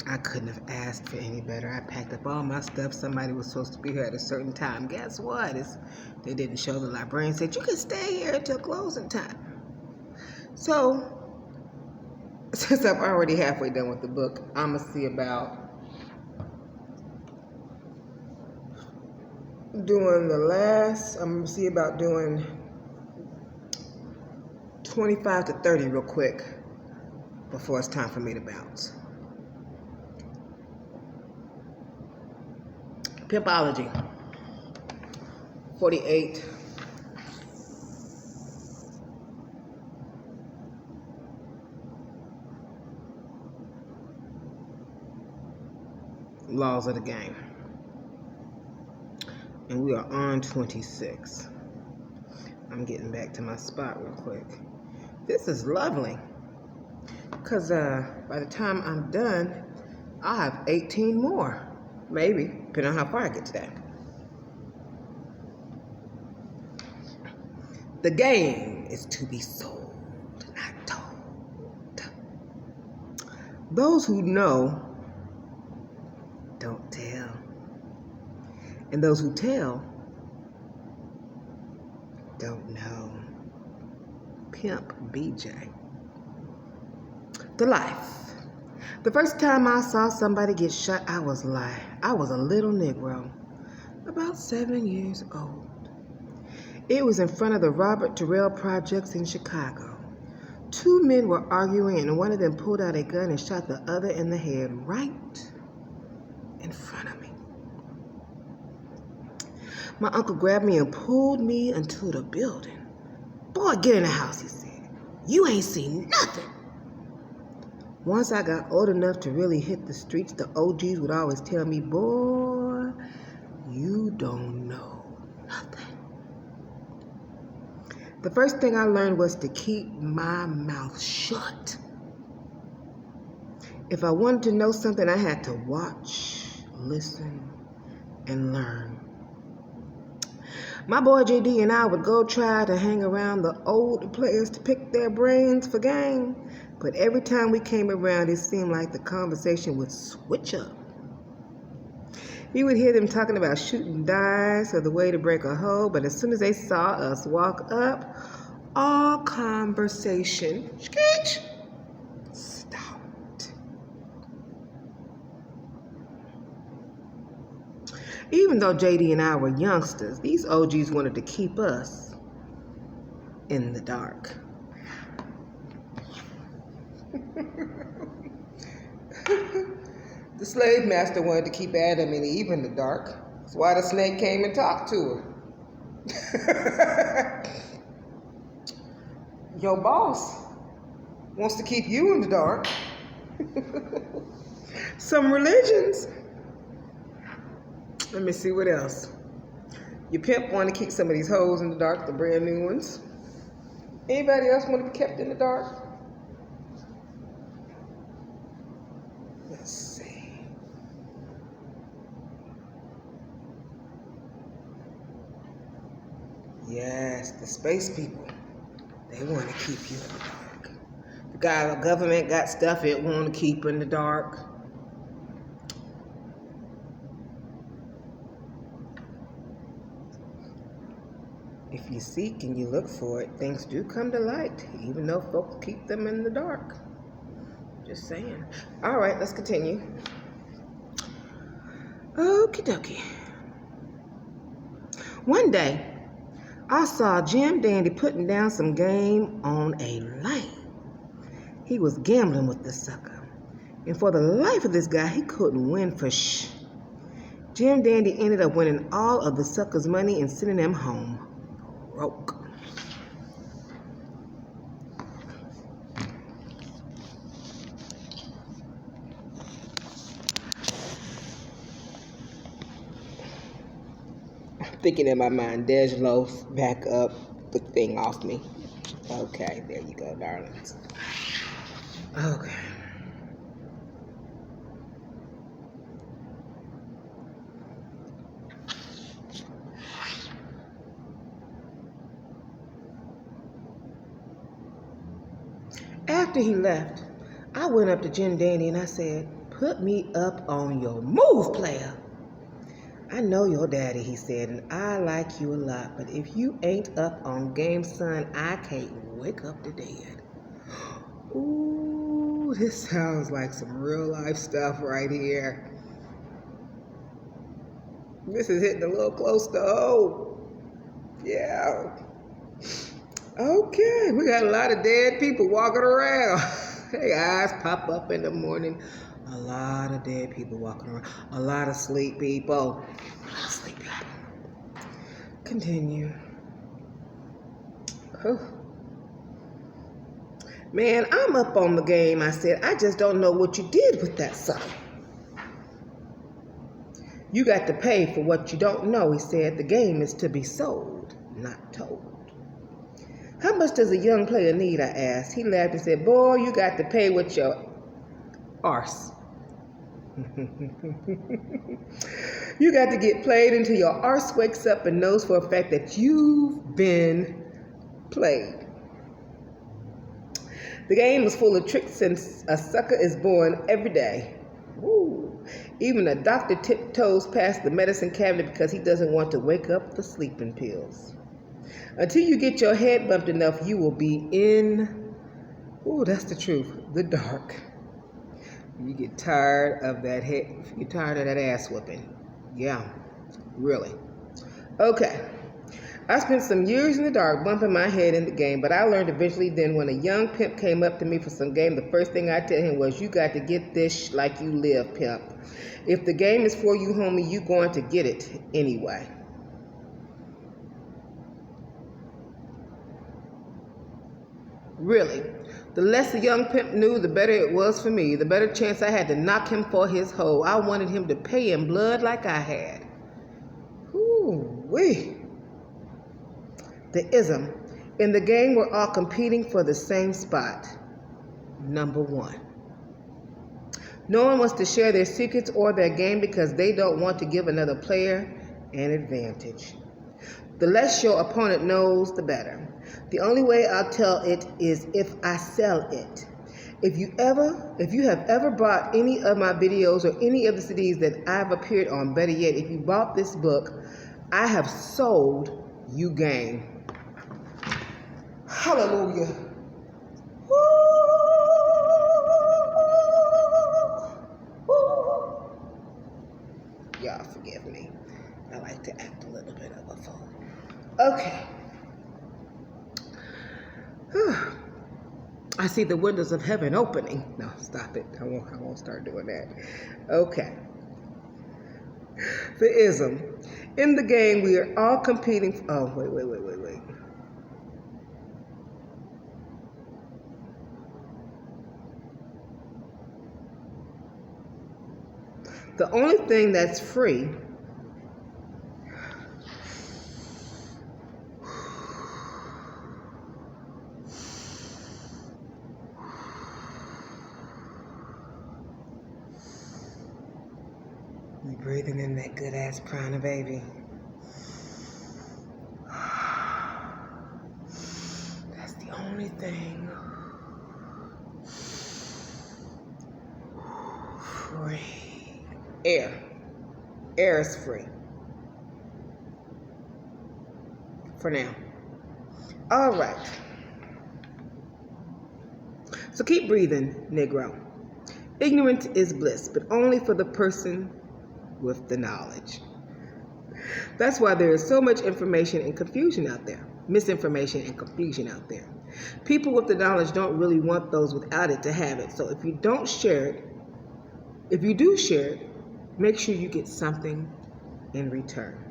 I couldn't have asked for any better. I packed up all my stuff. Somebody was supposed to be here at a certain time. Guess what? They didn't show. The librarian said, you can stay here until closing time. So, since I'm already halfway done with the book, I'm going to see about doing 25 to 30 real quick before it's time for me to bounce. Pimpology, 48. Laws of the game. And we are on 26. I'm getting back to my spot real quick. This is lovely, because by the time I'm done, I'll have 18 more. Maybe, depending on how far I get today. The game is to be sold, not told. Those who know don't tell. And those who tell don't know. Pimp BJ. The life. The first time I saw somebody get shot, I was a little Negro, about 7 years old. It was in front of the Robert Terrell Projects in Chicago. 2 men were arguing, and one of them pulled out a gun and shot the other in the head right in front of me. My uncle grabbed me and pulled me into the building. Boy, get in the house, he said. You ain't seen nothing. Once I got old enough to really hit the streets, the OGs would always tell me, boy, you don't know nothing. The first thing I learned was to keep my mouth shut. If I wanted to know something, I had to watch, listen, and learn. My boy JD and I would go try to hang around the older players to pick their brains for game. But every time we came around, it seemed like the conversation would switch up. You would hear them talking about shooting dice or the way to break a hole, but as soon as they saw us walk up, all conversation stopped. Even though JD and I were youngsters, these OGs wanted to keep us in the dark. The slave master wanted to keep Adam and Eve in the dark. That's why the snake came and talked to her. Your boss wants to keep you in the dark. Some religions. Let me see what else. Your pimp want to keep some of these hoes in the dark, the brand new ones. Anybody else want to be kept in the dark? Let's see. Yes, the space people. They want to keep you in the dark. The government got stuff it want to keep in the dark. If you seek and you look for it, things do come to light, even though folks keep them in the dark. Just saying. All right, let's continue. Okie dokie. One day, I saw Jim Dandy putting down some game on a lane. He was gambling with the sucker. And for the life of this guy, he couldn't win for Jim Dandy ended up winning all of the sucker's money and sending him home broke. Thinking in my mind, Dej Loaf, back up the thing off me. Okay, there you go, darlings. Okay. After he left, I went up to Jim Dandy and I said, Put me up on your move, player. I know your daddy, he said, and I like you a lot, but if you ain't up on game, son, I can't wake up the dead. Ooh, this sounds like some real life stuff right here. This is hitting a little close to home. Yeah. Okay, we got a lot of dead people walking around. Their eyes pop up in the morning. A lot of dead people walking around. A lot of sleep people. A lot of sleep people. Continue. Oh. Man, I'm up on the game, I said. I just don't know what you did with that sucker. You got to pay for what you don't know, he said. The game is to be sold, not told. How much does a young player need, I asked. He laughed and said, boy, you got to pay with your arse. You got to get played until your arse wakes up and knows for a fact that you've been played. The game is full of tricks and a sucker is born every day. Woo. Even a doctor tiptoes past the medicine cabinet because he doesn't want to wake up the sleeping pills. Until you get your head bumped enough, you will be in, ooh, that's the truth, the dark. You get tired of that head, you get tired of that ass whipping. Yeah, really. Okay. I spent some years in the dark bumping my head in the game, but I learned eventually then when a young pimp came up to me for some game, the first thing I tell him was, you got to get this like you live, pimp. If the game is for you, homie, you going to get it anyway. Really, the less the young pimp knew, the better it was for me, the better chance I had to knock him for his hoe. I wanted him to pay in blood like I had. Ooh-wee. The ism. In the game, we're all competing for the same spot. Number one. No one wants to share their secrets or their game because they don't want to give another player an advantage. The less your opponent knows, the better. The only way I'll tell it is if I sell it. If you have ever bought any of my videos or any of the CDs that I've appeared on, better yet, if you bought this book, I have sold you game. Hallelujah. Woo! Woo! Y'all forgive me. I like to act a little bit of a fool. Okay. I see the windows of heaven opening. No, stop it. I won't start doing that. Okay. The ism. In the game, we are all competing. Oh, wait. The only thing that's free you breathing in that good ass prana, baby. That's the only thing free. Air. Air is free. For now. All right. So keep breathing, Negro. Ignorance is bliss, but only for the person with the knowledge. That's why there is so much information and confusion out there. Misinformation and confusion out there. People with the knowledge don't really want those without it to have it. So if you don't share it, if you do share it, make sure you get something in return.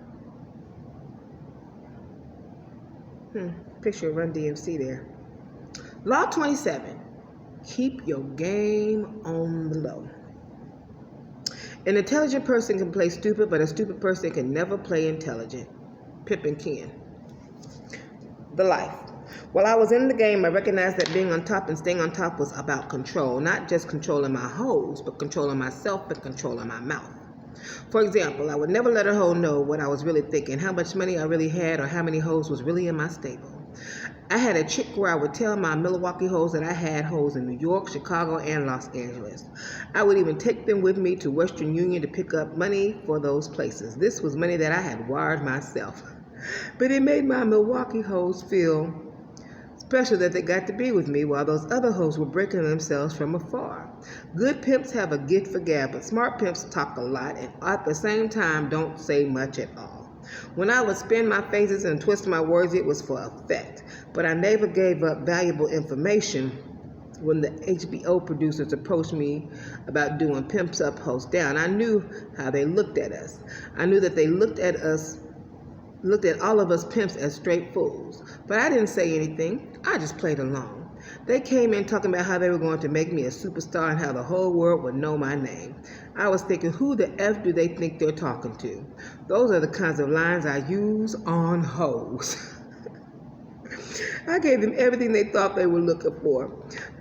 Picture of Run DMC there. Law 27. Keep your game on the low. An intelligent person can play stupid, but a stupid person can never play intelligent. Pimpin. The life. While I was in the game, I recognized that being on top and staying on top was about control. Not just controlling my hoes, but controlling myself and controlling my mouth. For example, I would never let a hoe know what I was really thinking, how much money I really had, or how many hoes was really in my stable. I had a trick where I would tell my Milwaukee hoes that I had hoes in New York, Chicago, and Los Angeles. I would even take them with me to Western Union to pick up money for those places. This was money that I had wired myself. But it made my Milwaukee hoes feel special that they got to be with me while those other hoes were breaking themselves from afar. Good pimps have a gift for gab, but smart pimps talk a lot and at the same time don't say much at all. When I would spin my phrases and twist my words, it was for effect, but I never gave up valuable information. When the HBO producers approached me about doing Pimps Up, Hoes Down, I knew how they looked at us. I knew that they looked at all of us pimps as straight fools. But I didn't say anything. I just played along. They came in talking about how they were going to make me a superstar and how the whole world would know my name. I was thinking, who the F do they think they're talking to? Those are the kinds of lines I use on hoes. I gave them everything they thought they were looking for.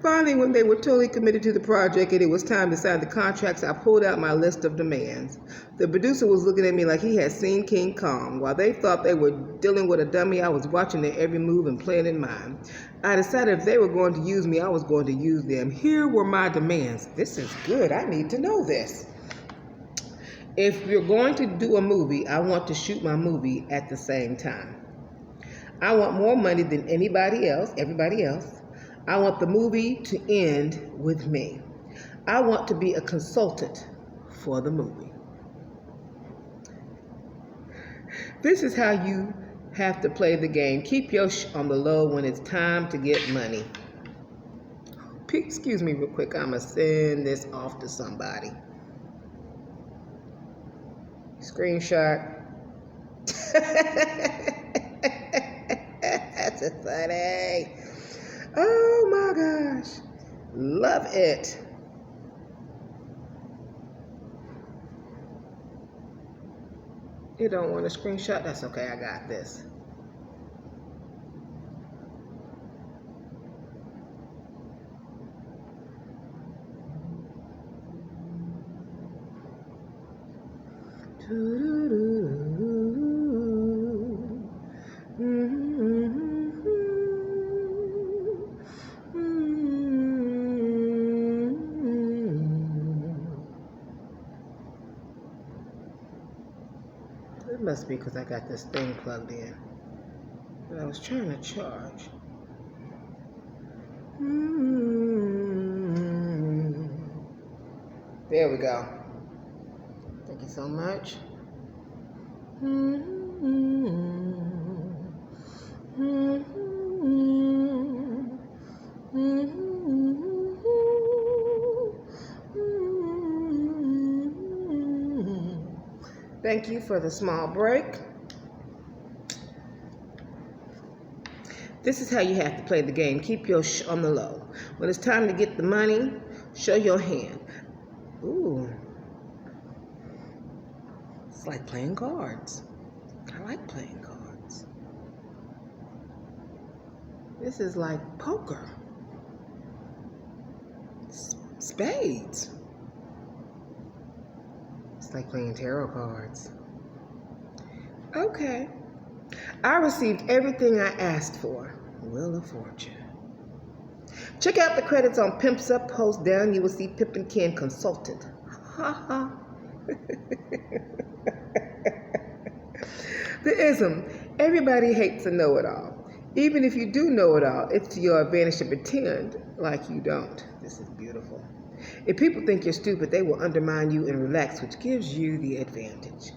Finally, when they were totally committed to the project and it was time to sign the contracts, I pulled out my list of demands. The producer was looking at me like he had seen King Kong. While they thought they were dealing with a dummy, I was watching their every move and playing in mine. I decided if they were going to use me, I was going to use them. Here were my demands. This is good. I need to know this. If you're going to do a movie, I want to shoot my movie at the same time. I want more money than everybody else. I want the movie to end with me. I want to be a consultant for the movie. This is how you have to play the game. Keep your on the low when it's time to get money. Excuse me real quick. I'm going to send this off to somebody. Screenshot. That's funny. Oh my gosh. Love it. You don't want a screenshot? That's okay. I got this. It must be because I got this thing plugged in. But I was trying to charge. There we go. Thank you so much. Thank you for the small break. This is how you have to play the game. Keep your on the low. When it's time to get the money, show your hand. Ooh. It's like playing cards. I like playing cards. This is like poker. Spades. It's like playing tarot cards. Okay. I received everything I asked for. Wheel of Fortune. Check out the credits on Pimps Up, Hoes Down. You will see Pimpin Ken Consultant. Ha ha. The ism. Everybody hates a know-it-all. Even if you do know it all, it's to your advantage to pretend like you don't. This is beautiful. If people think you're stupid, they will undermine you and relax, which gives you the advantage.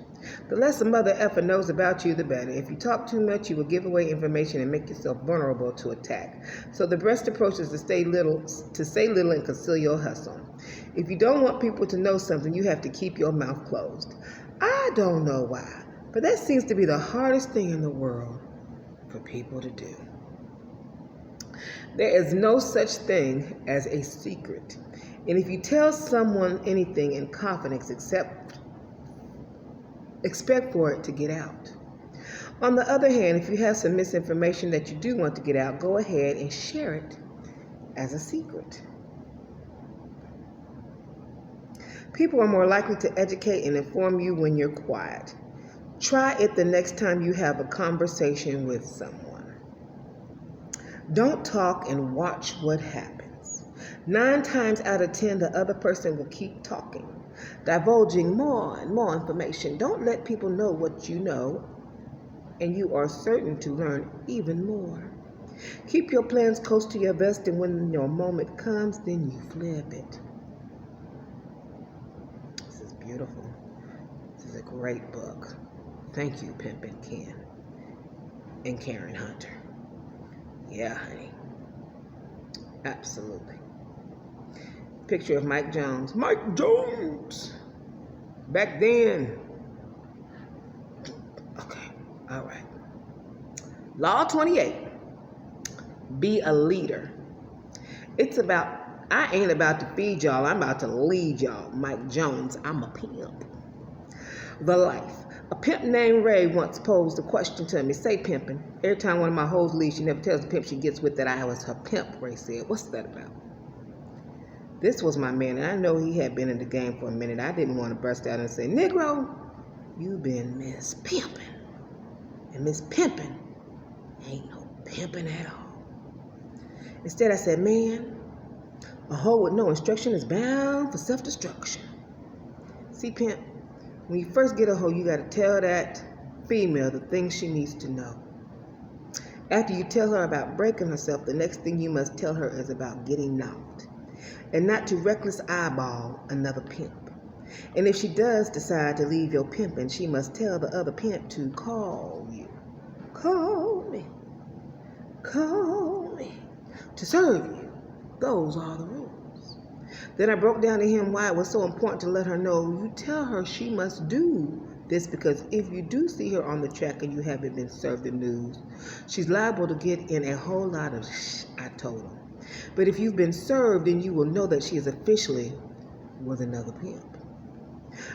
The less a mother effer knows about you, the better. If you talk too much, you will give away information and make yourself vulnerable to attack. So the best approach is to say little and conceal your hustle. If you don't want people to know something, you have to keep your mouth closed. I don't know why, but that seems to be the hardest thing in the world for people to do. There is no such thing as a secret. And if you tell someone anything in confidence, expect for it to get out. On the other hand, if you have some misinformation that you do want to get out, go ahead and share it as a secret. People are more likely to educate and inform you when you're quiet. Try it the next time you have a conversation with someone. Don't talk and watch what happens. 9 times out of 10, the other person will keep talking, divulging more and more information. Don't let people know what you know, and you are certain to learn even more. Keep your plans close to your vest, and when your moment comes, then you flip it. This is beautiful. This is a great book. Thank you, Pimpin, Ken, and Karen Hunter. Yeah, honey. Absolutely. Picture of Mike Jones. Mike Jones! Back then. Okay, all right. Law 28. Be a leader. It's about, I ain't about to feed y'all, I'm about to lead y'all. Mike Jones, I'm a pimp. The life. A pimp named Ray once posed a question to me. Say, pimpin'. Every time one of my hoes leaves, she never tells the pimp she gets with that I was her pimp, Ray said. What's that about? This was my man, and I know he had been in the game for a minute. I didn't want to burst out and say, Negro, you been Miss Pimpin'. And Miss Pimpin' ain't no pimpin' at all. Instead, I said, man, a hoe with no instruction is bound for self-destruction. See, pimp, when you first get a hoe, you got to tell that female the things she needs to know. After you tell her about breaking herself, the next thing you must tell her is about getting knocked. And not to reckless eyeball another pimp. And if she does decide to leave your pimping, she must tell the other pimp to call you. Call me. Call me. To serve you. Those are the rules. Then I broke down to him why it was so important to let her know. You tell her she must do this because if you do see her on the track and you haven't been served the news, she's liable to get in a whole lot of I told him. But if you've been served, then you will know that she is officially with another pimp.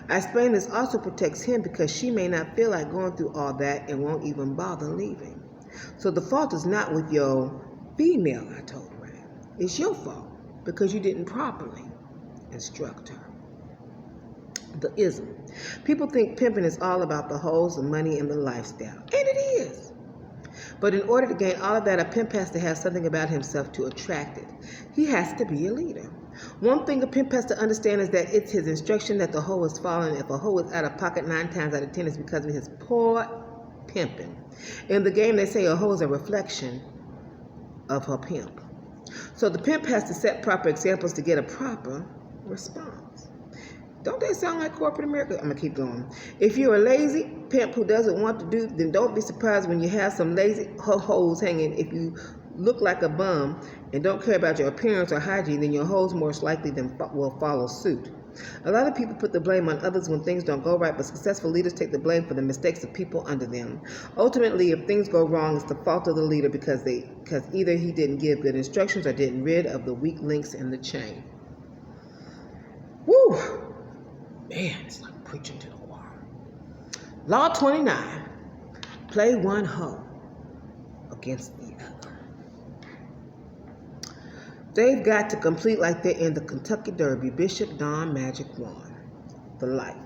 I explained this also protects him because she may not feel like going through all that and won't even bother leaving. So the fault is not with your female, I told her. It's your fault because you didn't properly instruct her. The ism. People think pimping is all about the hoes, the money, and the lifestyle. And it is. But in order to gain all of that, a pimp has to have something about himself to attract it. He has to be a leader. One thing a pimp has to understand is that it's his instruction that the hoe is following. If a hoe is out of pocket 9 times out of 10, it's because of his poor pimping. In the game, they say a hoe is a reflection of her pimp. So the pimp has to set proper examples to get a proper response. Don't they sound like corporate America? I'm going to keep going. If you're a lazy pimp who doesn't want to do, then don't be surprised when you have some lazy hoes hanging. If you look like a bum and don't care about your appearance or hygiene, then your hoes most likely will follow suit. A lot of people put the blame on others when things don't go right, but successful leaders take the blame for the mistakes of people under them. Ultimately, if things go wrong, it's the fault of the leader because either he didn't give good instructions or didn't rid of the weak links in the chain. Woo! Man, it's like preaching to the choir. Law 29. Play one hoe against the other. They've got to complete like they're in the Kentucky Derby. Bishop, Don, Magic, Wand. The life.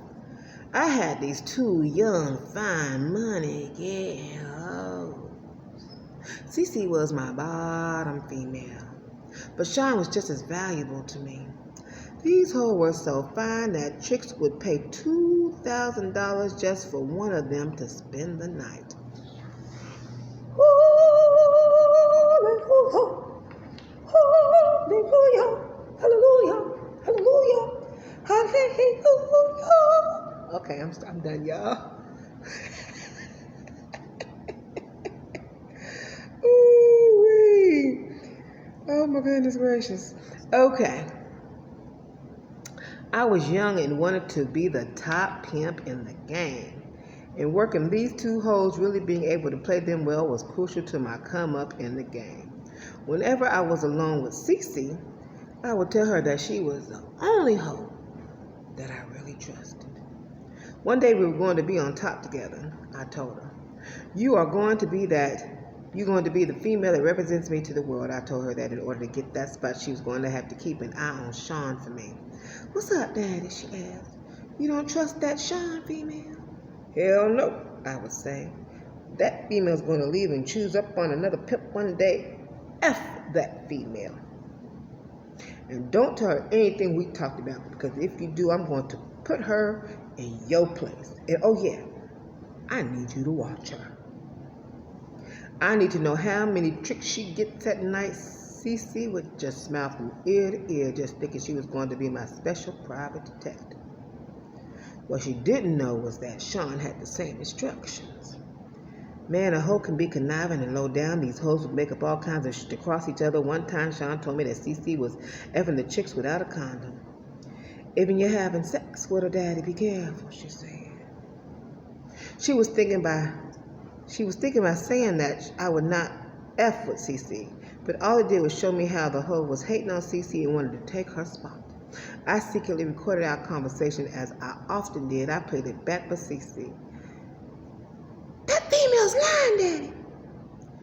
I had these 2 young, fine, money-getting hoes. Cece was my bottom female, but Sean was just as valuable to me. These hoes were so fine that chicks would pay $2,000 just for one of them to spend the night. Hallelujah, hallelujah, hallelujah, hallelujah. Okay, I'm done, y'all. Ooh-wee. Oh my goodness gracious. Okay. I was young and wanted to be the top pimp in the game. And working these 2 hoes, really being able to play them well, was crucial to my come up in the game. Whenever I was alone with Cece, I would tell her that she was the only hoe that I really trusted. One day we were going to be on top together. I told her, you're going to be the female that represents me to the world. I told her that in order to get that spot, she was going to have to keep an eye on Sean for me. What's up, Daddy? She asked. You don't trust that Sean female? Hell no, I would say. That female's going to leave and choose up on another pimp one day. F that female. And don't tell her anything we talked about, because if you do, I'm going to put her in your place. And oh yeah, I need you to watch her. I need to know how many tricks she gets at night. Cece would just smile from ear to ear, just thinking she was going to be my special private detective. What she didn't know was that Sean had the same instructions. Man, a hoe can be conniving and low down. These hoes would make up all kinds of shit to cross each other. One time, Sean told me that Cece was effing the chicks without a condom. Even you're having sex with her daddy, be careful, she said. She was thinking by saying that I would not F with Cece, but all it did was show me how the hoe was hating on Cece and wanted to take her spot. I secretly recorded our conversation, as I often did. I played it back for Cece. That female's lying, Daddy.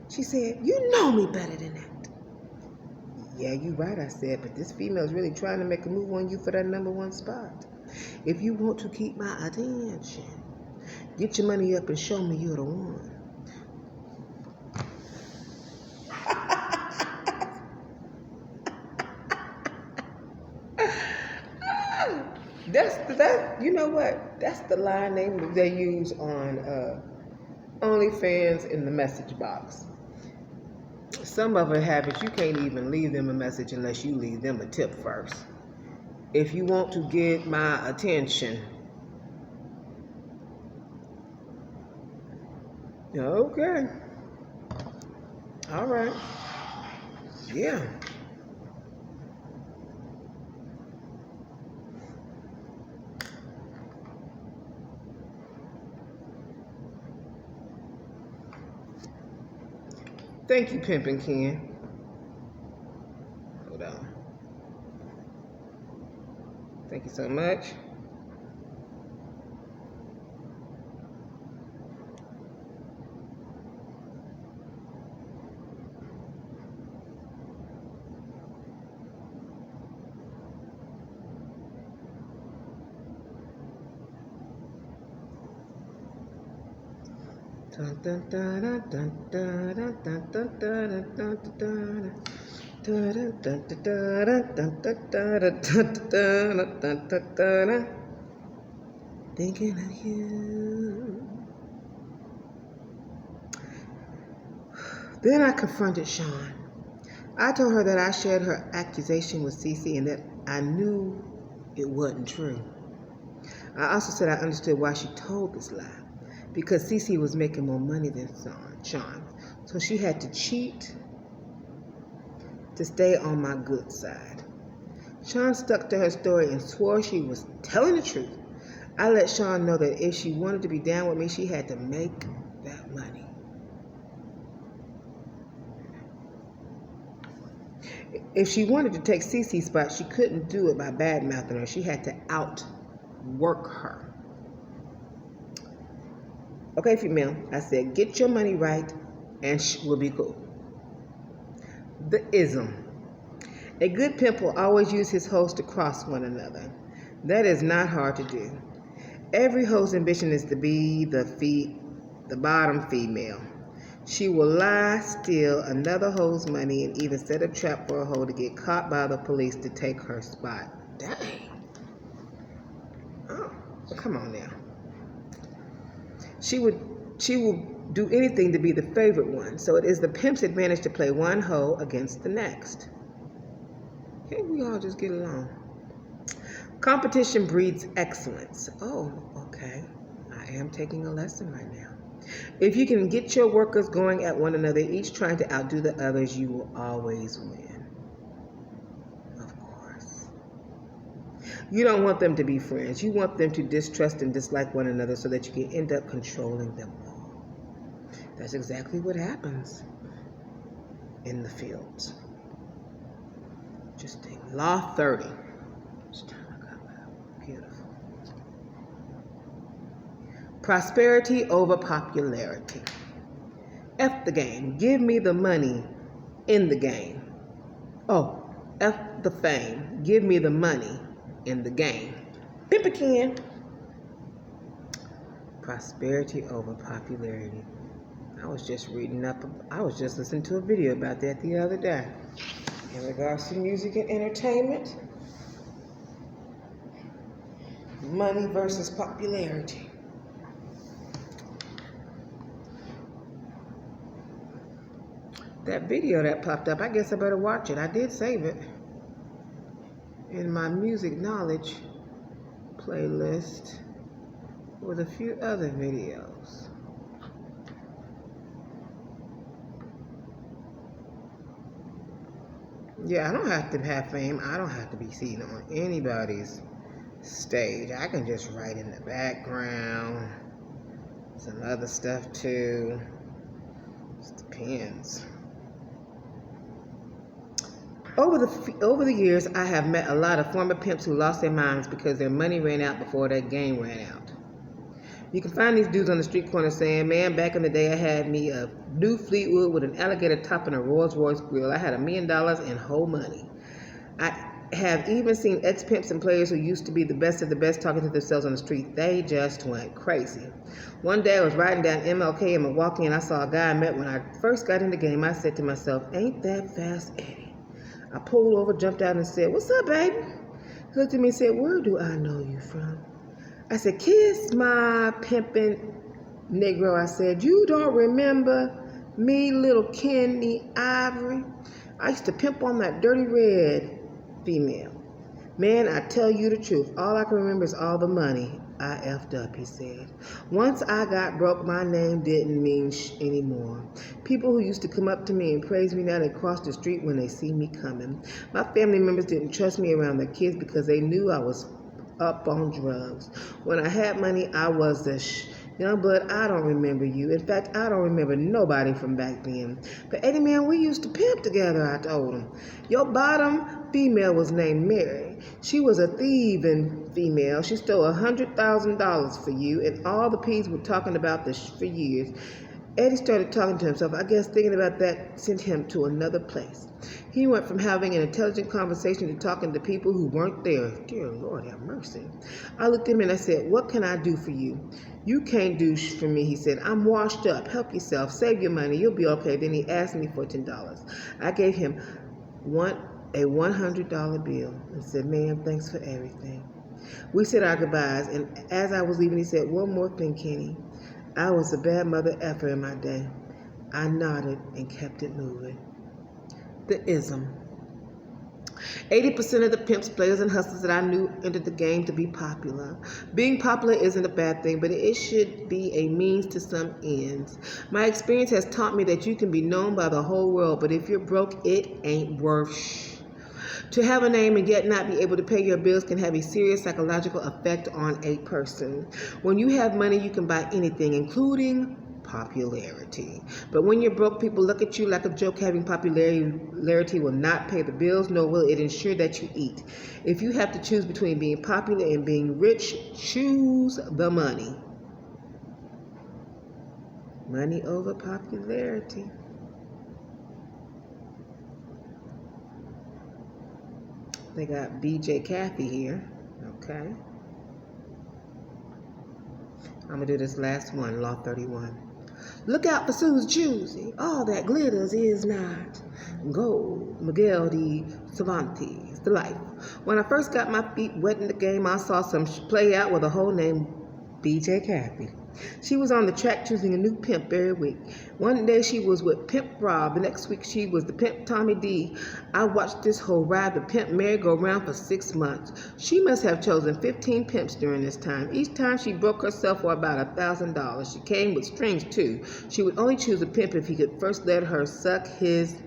She said, you know me better than that. Yeah, you right, I said, but this female's really trying to make a move on you for that #1 spot. If you want to keep my attention, get your money up and show me you're the one. You know what? That's the line they use on OnlyFans in the message box. Some of it have it, you can't even leave them a message unless you leave them a tip first. If you want to get my attention. Okay. All right. Yeah. Thank you, Pimpin Ken. Hold on. Thank you so much. Dun, dun, dun, dun, dun, dun, dun, dun, dun, dun, dun, dun, dun. Thinking of you. Then I confronted Sean. I told her that I shared her accusation with Cece and that I knew it wasn't true. I also said I understood why she told this lie. Because Cece was making more money than Sean. So she had to cheat to stay on my good side. Sean stuck to her story and swore she was telling the truth. I let Sean know that if she wanted to be down with me, she had to make that money. If she wanted to take Cece's spot, she couldn't do it by bad-mouthing her. She had to outwork her. Okay, female, I said, get your money right and we'll be cool. The ism. A good pimp will always use his hoes to cross one another. That is not hard to do. Every hoe's ambition is to be the bottom female. She will lie, steal another hoe's money, and even set a trap for a hoe to get caught by the police to take her spot. Dang. Oh, come on now. She will do anything to be the favorite one. So it is the pimp's advantage to play one hoe against the next. Can't we all just get along? Competition breeds excellence. Oh, okay. I am taking a lesson right now. If you can get your workers going at one another, each trying to outdo the others, you will always win. Of course. You don't want them to be friends. You want them to distrust and dislike one another so that you can end up controlling them all. That's exactly what happens in the fields. Interesting. Law 30. Beautiful. Prosperity over popularity. F the game. Give me the money in the game. Oh, F the fame. Give me the money in the game. Pimpin. Prosperity over popularity. I was just listening to a video about that the other day. In regards to music and entertainment, money versus popularity. That video that popped up, I guess I better watch it. I did save it in my music knowledge playlist with a few other videos. Yeah, I don't have to have fame. I don't have to be seen on anybody's stage. I can just write in the background, some other stuff too. Just depends. Over the years, I have met a lot of former pimps who lost their minds because their money ran out before their game ran out. You can find these dudes on the street corner saying, man, back in the day I had me a new Fleetwood with an alligator top and a Rolls Royce grill. I had $1 million in whole money. I have even seen ex-pimps and players who used to be the best of the best talking to themselves on the street. They just went crazy. One day I was riding down MLK in Milwaukee and I saw a guy I met when I first got in the game. I said to myself, ain't that fast, Eddie? I pulled over, jumped out and said, what's up, baby? He looked at me and said, where do I know you from? I said, kiss my pimpin' Negro. I said, you don't remember me, little Kenny Ivory? I used to pimp on that dirty red female. Man, I tell you the truth. All I can remember is all the money I effed up, he said. Once I got broke, my name didn't mean anymore. People who used to come up to me and praise me now, they cross the street when they see me coming. My family members didn't trust me around their kids because they knew I was up on drugs. When I had money, I was the young blood. I don't remember you. In fact, I don't remember nobody from back then. But Eddie, man, we used to pimp together, I told him. Your bottom female was named Mary. She was a thieving female. She stole $100,000 for you, and all the P's were talking about this for years. Eddie started talking to himself. I guess thinking about that sent him to another place. He went from having an intelligent conversation to talking to people who weren't there. Dear Lord, have mercy. I looked at him and I said, what can I do for you? You can't do for me, he said. I'm washed up. Help yourself. Save your money. You'll be okay. Then he asked me for $10. I gave him a $100 bill and said, man, thanks for everything. We said our goodbyes, and as I was leaving, he said, one more thing, Kenny. I was a bad mother effer in my day. I nodded and kept it moving. The ism. 80% of the pimps, players, and hustlers that I knew entered the game to be popular. Being popular isn't a bad thing, but it should be a means to some ends. My experience has taught me that you can be known by the whole world, but if you're broke, it ain't worth To have a name and yet not be able to pay your bills can have a serious psychological effect on a person. When you have money, you can buy anything, including popularity. But when you're broke, people look at you like a joke. Having popularity will not pay the bills, nor will it ensure that you eat. If you have to choose between being popular and being rich, choose the money. Money over popularity. They got BJ Kathy here. Okay. I'm going to do this last one, Law 31. Look out for Sue's Juicy. All that glitters is not gold. Miguel de Cervantes, the life. When I first got my feet wet in the game, I saw some play out with a whole name, BJ Kathy. She was on the track choosing a new pimp every week. One day she was with Pimp Rob. The next week she was the Pimp Tommy D. I watched this whole ride the Pimp Mary go around for 6 months. She must have chosen 15 pimps during this time. Each time she broke herself for about $1,000. She came with strings too. She would only choose a pimp if he could first let her suck his.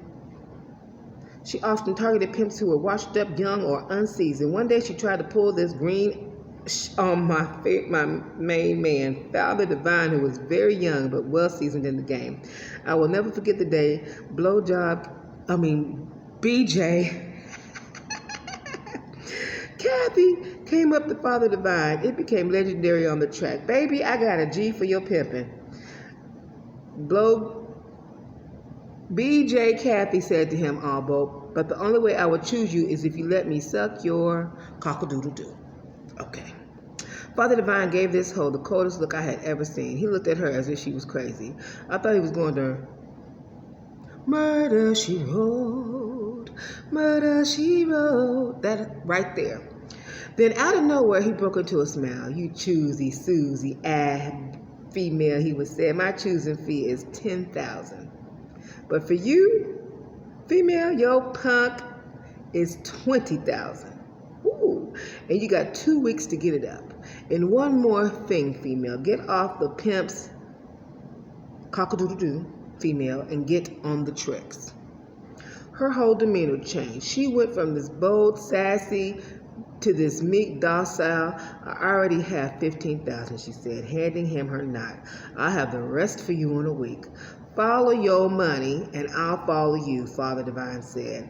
She often targeted pimps who were washed up, young, or unseasoned. One day she tried to pull this green on my main man, Father Divine, who was very young but well seasoned in the game. I will never forget the day BJ Kathy came up to Father Divine. It became legendary on the track. Baby, I got a G for your pimping. BJ Kathy said to him, Albo, but the only way I would choose you is if you let me suck your cock-a-doodle-doo. Okay. Father Divine gave this hoe the coldest look I had ever seen. He looked at her as if she was crazy. I thought he was going to murder, she wrote, murder, she wrote. That right there. Then out of nowhere, he broke into a smile. You choosy, Susie, female, he would say. My choosing fee is $10,000. But for you, female, your punk is $20,000. Ooh, and you got 2 weeks to get it up. And one more thing, female, get off the pimp's cock-a-doodle-doo, female, and get on the tricks. Her whole demeanor changed. She went from this bold, sassy, to this meek, docile. I already have 15,000, she said, handing him her knot. I'll have the rest for you in a week. Follow your money, and I'll follow you, Father Divine said.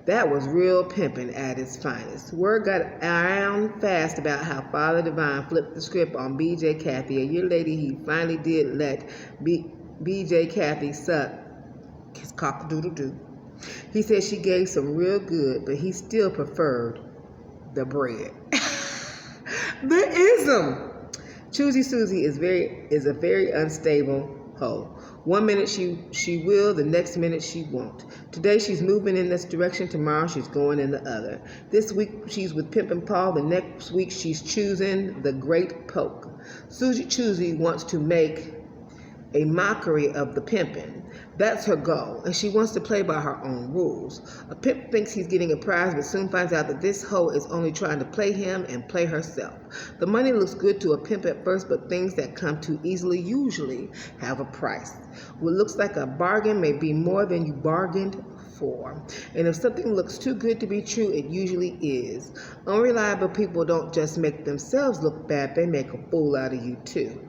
That was real pimping at its finest. Word got around fast about how Father Divine flipped the script on BJ Kathy. A year later, he finally did let BJ Kathy suck his cock-a-doodle-doo. He said she gave some real good, but he still preferred the bread. The ism. Choosy Susie is a very unstable hoe. 1 minute she will, the next minute she won't. Today she's moving in this direction, tomorrow she's going in the other. This week she's with Pimpin Paul, the next week she's choosing the great poke. Susie Choosy wants to make a mockery of the pimpin'. That's her goal, and she wants to play by her own rules. A pimp thinks he's getting a prize, but soon finds out that this hoe is only trying to play him and play herself. The money looks good to a pimp at first, but things that come too easily usually have a price. What looks like a bargain may be more than you bargained for. And if something looks too good to be true, it usually is. Unreliable people don't just make themselves look bad, they make a fool out of you too.